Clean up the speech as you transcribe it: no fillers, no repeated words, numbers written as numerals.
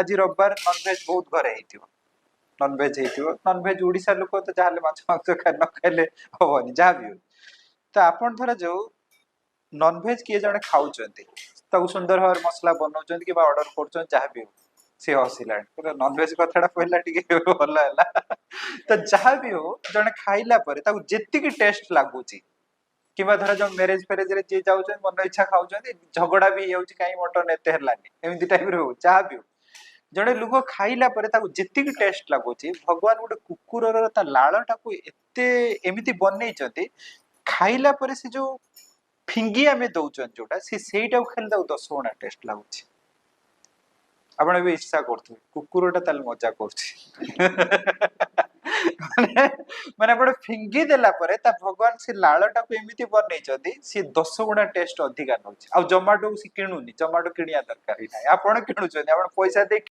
आज रविवार नॉनवेज बहुत घरे हेतिबो नॉनवेज हेतिबो नॉनवेज ओडिसा लोक तो जाले माछ मांस न खाइले हबनी जहाँ भी हो तो आपण धर जो नॉनवेज किए जने खाउचंती ताऊ सुंदर भाव मसला बनाउचंती कि ऑर्डर करचंती जहाँ भी हो से हसिलाणी नॉनवेज कथाटा कहला टिके भल हैला तो जहाँ भी हो जने खाइला परे ताऊ जेतिकी टेस्ट लागुची किंवा धर जो मैरेज फेरेज रे जे जाउछन मन इच्छा खाउछन झगड़ा भी होउची काई मटन एते हलानी एमिति टाइप रे हो जहाँ भी हो जड़े लोक खाइला परे ताको जेतिकी टेस्ट लागुची भगवान गोटे कुकुरर ता लाळटाको एते एमिति बनेइचंती खाइला परे से जो फिंगी आमे दउचन जोटा से सेइटा खाली दाउ 10 गुणा टेस्ट लागुची आपण भी इच्छा करथु कुकुरटा ताल मजा करछि माने माने आपण फिंगी देला परे ता भगवान से लाळटाको एमिति बनेइचंती से 10 गुणा टेस्ट अधिका नउची आ जोमाटो से किणुनी जोमाटो किणिया दरकार ही नाही आपण किणुचंती आपण पैसा दे